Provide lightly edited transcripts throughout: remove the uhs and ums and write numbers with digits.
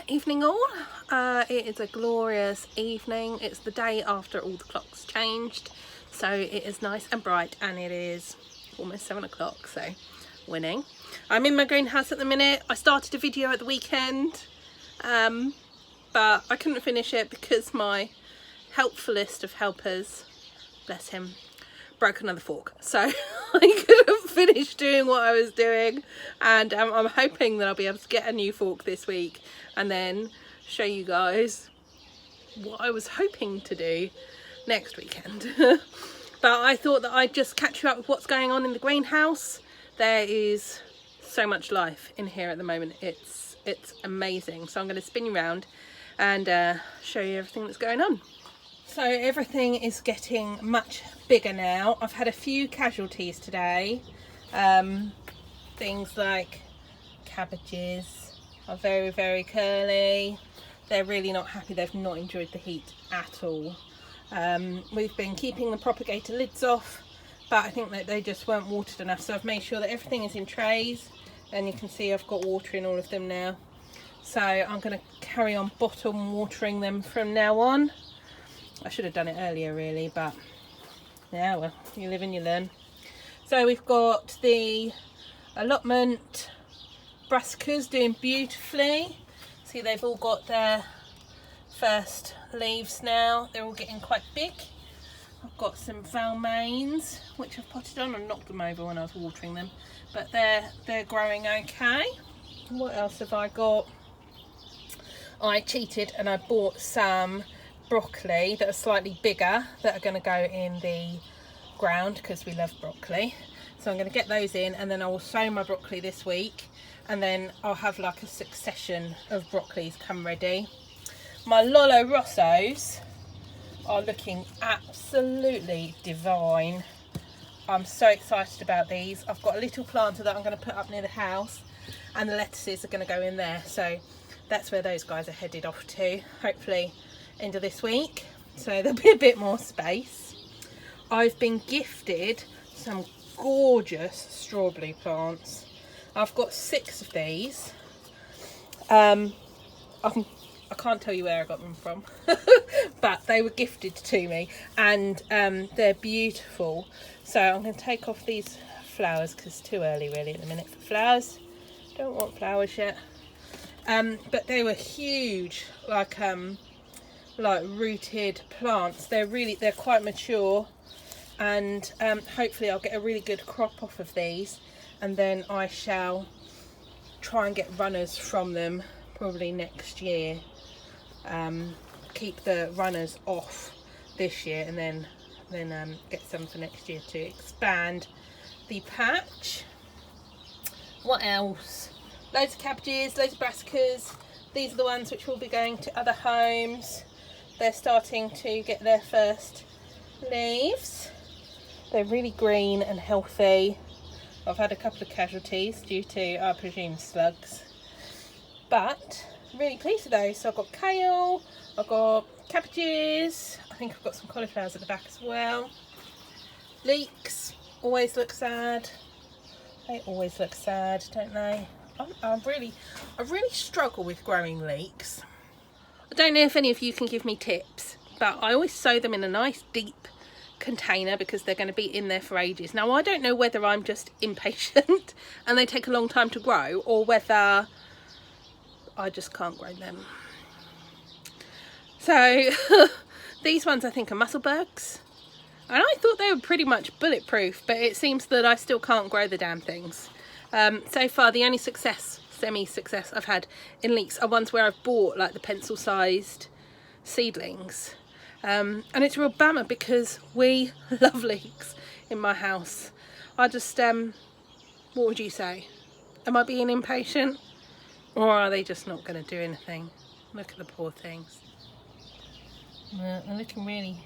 Evening all. It is a glorious evening. It's the day after all the clocks changed, so it is nice and bright, and it is almost 7 o'clock, so winning. I'm in my greenhouse at the minute. I started a video at the weekend, but I couldn't finish it because my helpfulest of helpers, bless him, broke another fork, so I couldn't finish doing what I was doing, and I'm hoping that I'll be able to get a new fork this week and then show you guys what I was hoping to do next weekend. But I thought that I'd just catch you up with what's going on in the greenhouse. There is so much life in here at the moment. It's amazing. So I'm going to spin you around and show you everything that's going on. So everything is getting much bigger now. I've had a few casualties today. Things like cabbages are very, very curly. They're really not happy. They've not enjoyed the heat at all. We've been keeping the propagator lids off, but I think that they just weren't watered enough. So I've made sure that everything is in trays, and you can see I've got water in all of them now. So I'm going to carry on bottom watering them from now on. I should have done it earlier really, but yeah, well, you live and you learn. So we've got the Allotment Brassicas doing beautifully. See, they've all got their first leaves now. They're all getting quite big. I've got some Valmains which I've potted on and knocked them over when I was watering them, but they're growing okay. What else have I got? I cheated and I bought some broccoli that are slightly bigger that are going to go in the ground because we love broccoli. So I'm going to get those in, and then I will sow my broccoli this week, and then I'll have like a succession of broccolis come ready. My Lolo Rossos are looking absolutely divine. I'm so excited about these. I've got a little planter that I'm going to put up near the house, and the lettuces are going to go in there. So that's where those guys are headed off to, hopefully end of this week. So there'll be a bit more space. I've been gifted some gorgeous strawberry plants. I've got 6 of these. I can't tell you where I got them from, but they were gifted to me, and they're beautiful. So I'm going to take off these flowers because it's too early really at the minute for flowers. Don't want flowers yet. But they were huge, like rooted plants. They're quite mature, and hopefully I'll get a really good crop off of these, and then I shall try and get runners from them probably next year. Keep the runners off this year, and then get some for next year to expand the patch. What else? Loads of cabbages, loads of brassicas. These are the ones which will be going to other homes. They're starting to get their first leaves. They're really green and healthy. I've had a couple of casualties due to, I presume, slugs, but I'm really pleased with those. So I've got kale, I've got cabbages, I think I've got some cauliflowers at the back as well. Leeks always look sad. They always look sad, don't they? I really struggle with growing leeks. I don't know if any of you can give me tips, but I always sow them in a nice deep container because they're going to be in there for ages. Now I don't know whether I'm just impatient and they take a long time to grow, or whether I just can't grow them. So these ones I think are musselbugs, and I thought they were pretty much bulletproof, but it seems that I still can't grow the damn things. So far the only semi-success I've had in leeks are ones where I've bought like the pencil-sized seedlings. And it's a real bummer because we love leeks in my house. I just, what would you say? Am I being impatient? Or are they just not going to do anything? Look at the poor things. They're looking really,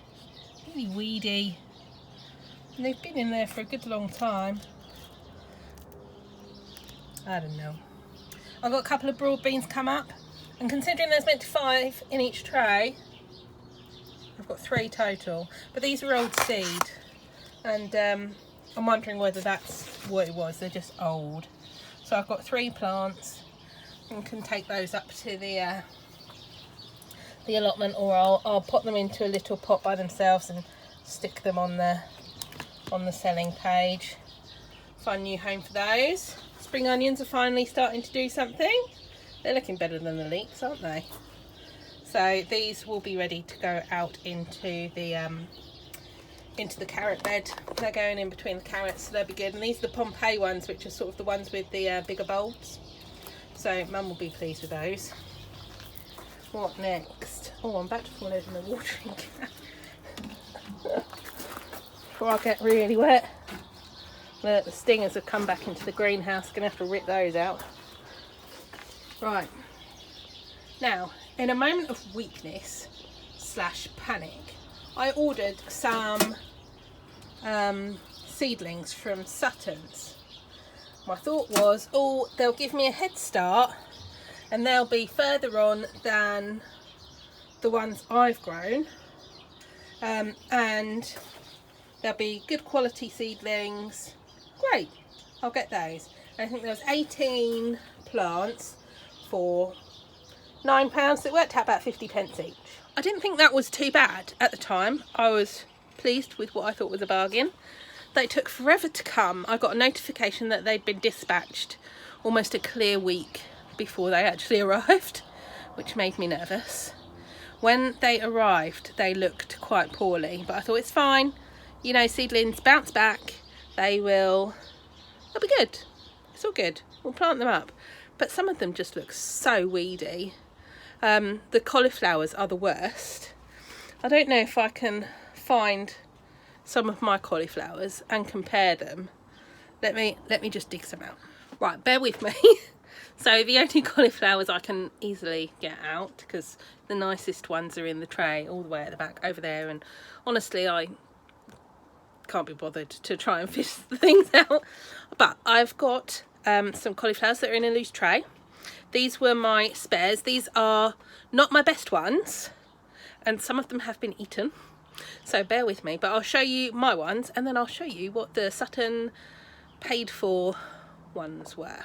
really weedy. And they've been in there for a good long time. I don't know. I've got a couple of broad beans come up, and considering there's meant to 5 in each tray, I've got 3 total, but these are old seed, and I'm wondering whether that's what it was. They're just old. So I've got 3 plants, and can take those up to the allotment, or I'll pop them into a little pot by themselves and stick them on the selling page. Find a new home for those. Spring onions are finally starting to do something. They're looking better than the leeks, aren't they? So these will be ready to go out into the carrot bed. They're going in between the carrots, so they'll be good. And these are the Pompeii ones, which are sort of the ones with the bigger bulbs. So Mum will be pleased with those. What next? Oh, I'm about to fall over my watering can. Before I get really wet. The stingers have come back into the greenhouse. Gonna have to rip those out. Right. Now, in a moment of weakness / panic, I ordered some seedlings from Sutton's. My thought was, oh, they'll give me a head start and they'll be further on than the ones I've grown, and they'll be good quality seedlings. Great, I'll get those. I think there was 18 plants for £9. It worked out about 50p each. I didn't think that was too bad at the time. I was pleased with what I thought was a bargain. They took forever to come. I got a notification that they'd been dispatched almost a clear week before they actually arrived, which made me nervous. When they arrived, they looked quite poorly, but I thought it's fine. You know, seedlings bounce back. They'll be good. It's all good. We'll plant them up. But some of them just look so weedy. The cauliflowers are the worst. I don't know if I can find some of my cauliflowers and compare them. Let me just dig some out. Right, bear with me. So the only cauliflowers I can easily get out, because the nicest ones are in the tray all the way at the back over there, and honestly I can't be bothered to try and fish the things out. But I've got some cauliflowers that are in a loose tray. These were my spares. These are not my best ones, and some of them have been eaten, so bear with me. But I'll show you my ones, and then I'll show you what the Sutton paid for ones were.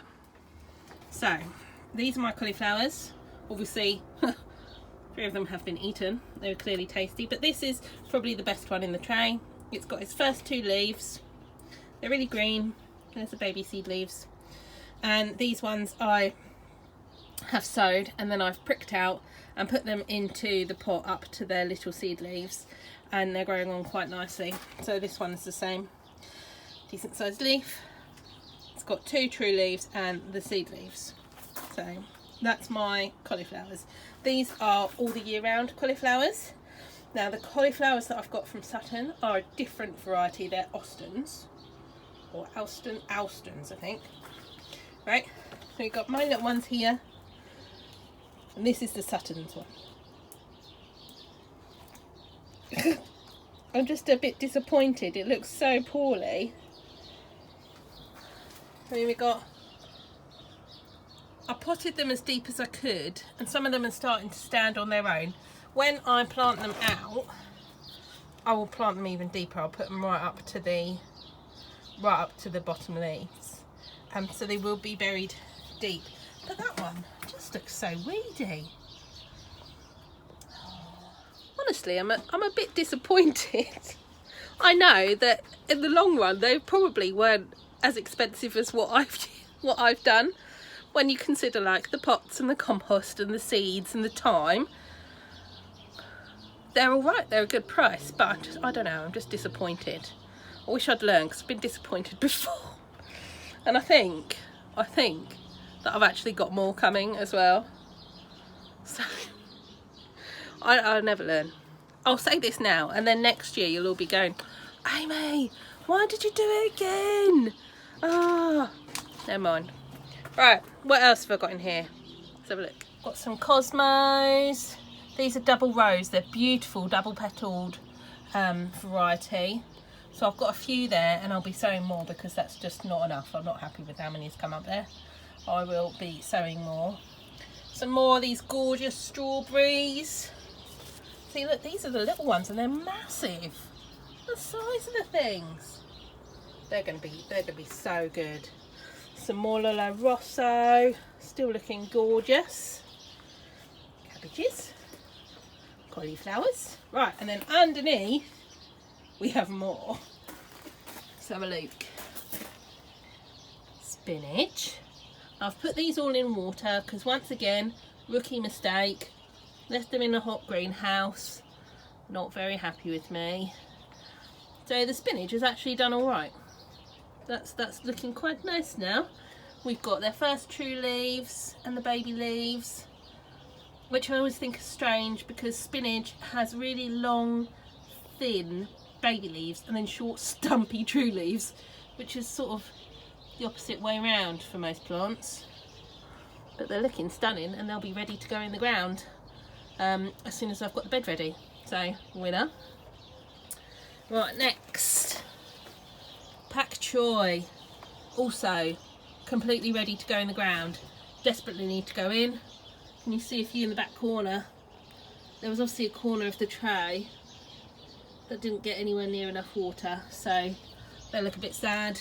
So these are my cauliflowers. Obviously 3 of them have been eaten. They were clearly tasty, but this is probably the best one in the tray. It's got its first 2 leaves. They're really green. There's the baby seed leaves. And these ones I have sowed, and then I've pricked out and put them into the pot up to their little seed leaves, and they're growing on quite nicely. So this one's the same. Decent sized leaf. It's got 2 true leaves and the seed leaves. So that's my cauliflowers. These are all the year round cauliflowers. Now the cauliflowers that I've got from Sutton are a different variety. They're Austins, or Austins I think. Right, so we've got my little ones here, and this is the Sutton's one. I'm just a bit disappointed. It looks so poorly. I mean, I potted them as deep as I could, and some of them are starting to stand on their own. When I plant them out, I will plant them even deeper. I'll put them right up to the bottom leaves, so they will be buried deep. But that one just looks so weedy. Honestly, I'm a bit disappointed. I know that in the long run they probably weren't as expensive as what I've done, when you consider like the pots and the compost and the seeds and the time. They're all right. They're a good price, but I don't know. I'm just disappointed. I wish I'd learned, because I've been disappointed before, and I think that I've actually got more coming as well. So I'll never learn. I'll say this now, and then next year you'll all be going, Amy, why did you do it again? Ah, never mind. Right, what else have I got in here? Let's have a look. Got some cosmos. These are double rose. They're beautiful, double petalled variety. So I've got a few there, and I'll be sowing more because that's just not enough. I'm not happy with how many's come up there. I will be sowing more. Some more of these gorgeous strawberries. See, look, these are the little ones, and they're massive. The size of the things. They're gonna be so good. Some more Lolo Rosso, still looking gorgeous. Cabbages, cauliflowers. Right, and then underneath we have more. Let's have a look. Spinach. I've put these all in water because, once again, rookie mistake. Left them in a hot greenhouse. Not very happy with me. So the spinach has actually done all right. That's looking quite nice now. We've got their first true leaves and the baby leaves, which I always think is strange because spinach has really long, thin baby leaves and then short, stumpy true leaves, which is sort of the opposite way around for most plants. But they're looking stunning and they'll be ready to go in the ground as soon as I've got the bed ready. So, winner. Right, next, Pak Choy, also completely ready to go in the ground. Desperately need to go in. Can you see a few in the back corner? There was obviously a corner of the tray that didn't get anywhere near enough water, so they look a bit sad.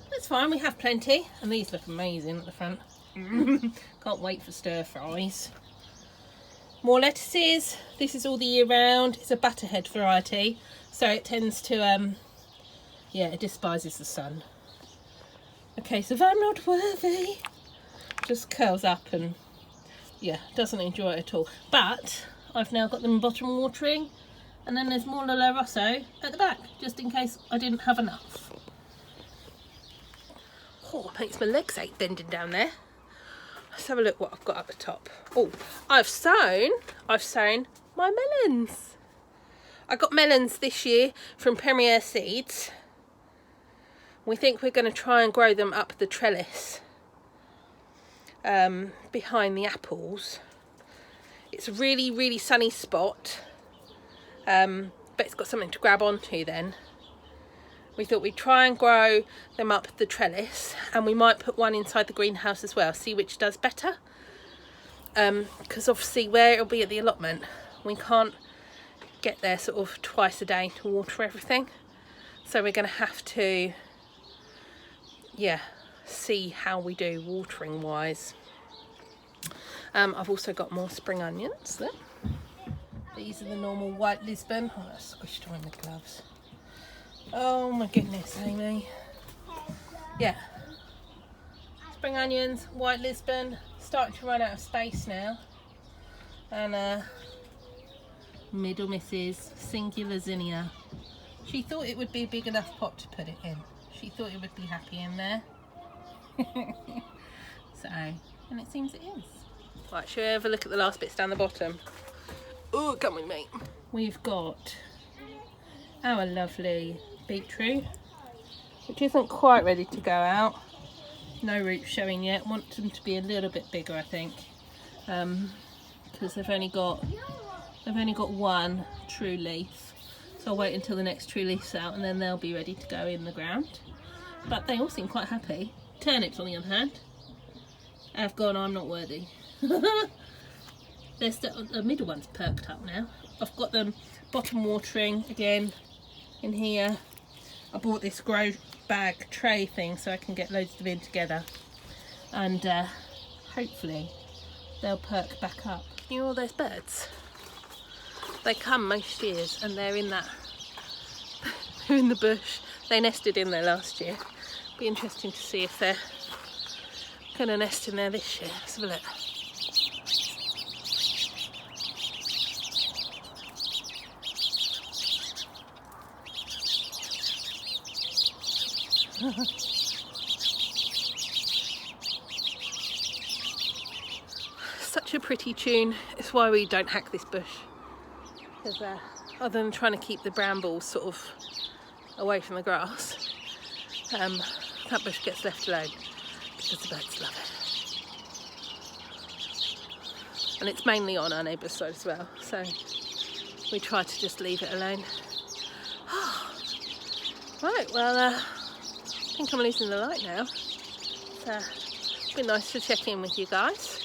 That's fine, we have plenty, and these look amazing at the front. Can't wait for stir fries. More lettuces. This is all the year round. It's a butterhead variety, so it tends to yeah, it despises the sun. Okay, so if I'm not worthy, just curls up and yeah, doesn't enjoy it at all. But I've now got them bottom watering, and then there's more Lolo Rosso at the back, just in case I didn't have enough. Oh, it makes my legs ache bending down there. Let's have a look what I've got up the top. Oh, I've sown my melons. I got melons this year from Premier Seeds. We think we're going to try and grow them up the trellis behind the apples. It's a really, really sunny spot, but it's got something to grab onto then. We thought we'd try and grow them up the trellis, and we might put one inside the greenhouse as well, see which does better. Because obviously where it'll be at the allotment, we can't get there sort of twice a day to water everything. So we're going to have to, yeah, see how we do watering wise. I've also got more spring onions there. These are the normal white Lisbon. Oh, I squished them in the gloves. Oh my goodness, Amy. Yeah. Spring onions, white Lisbon, starting to run out of space now. And middle missus, singular zinnia. She thought it would be a big enough pot to put it in. She thought it would be happy in there. So, and it seems it is. Right, shall we have a look at the last bits down the bottom? Oh, come with me. We've got our lovely beetroot, which isn't quite ready to go out. No roots showing yet. Want them to be a little bit bigger, I think, because they've only got one true leaf. So I'll wait until the next true leaf's out, and then they'll be ready to go in the ground. But they all seem quite happy. Turnips, on the other hand, have gone, I'm not worthy. The middle one's perked up now. I've got them bottom watering again in here. I bought this grow bag tray thing so I can get loads of them in together, and hopefully they'll perk back up. You know all those birds? They come most years and they're in that they're in the bush. They nested in there last year. Be interesting to see if they're going to nest in there this year. Let's have a look. Such a pretty tune. It's why we don't hack this bush, because other than trying to keep the brambles sort of away from the grass, that bush gets left alone because the birds love it, and it's mainly on our neighbour's side as well, so we try to just leave it alone. Right, well, I think I'm losing the light now. It's been nice to check in with you guys.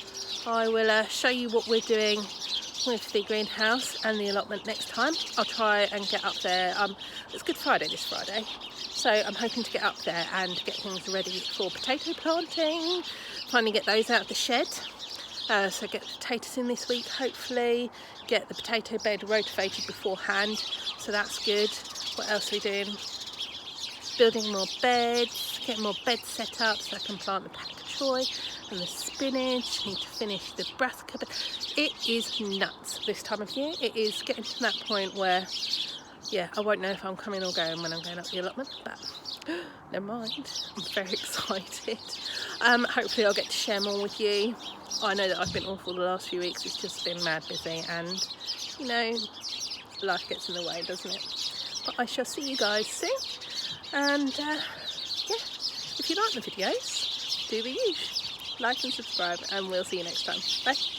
I will show you what we're doing with the greenhouse and the allotment next time. I'll try and get up there. It's Good Friday this Friday, So I'm hoping to get up there and get things ready for potato planting, finally get those out of the shed. So get the potatoes in this week, hopefully, get the potato bed rotivated beforehand, so that's good. What else are we doing? Building more beds, getting more beds set up so I can plant the Pak Choy and the spinach. Need to finish the brassica. It is nuts this time of year. It is getting to that point where, yeah, I won't know if I'm coming or going when I'm going up the allotment, but never mind. I'm very excited. Hopefully I'll get to share more with you. I know that I've been awful the last few weeks. It's just been mad busy, and you know, life gets in the way, doesn't it? But I shall see you guys soon. And yeah, if you like the videos, do the usual. Like and subscribe, and we'll see you next time. Bye.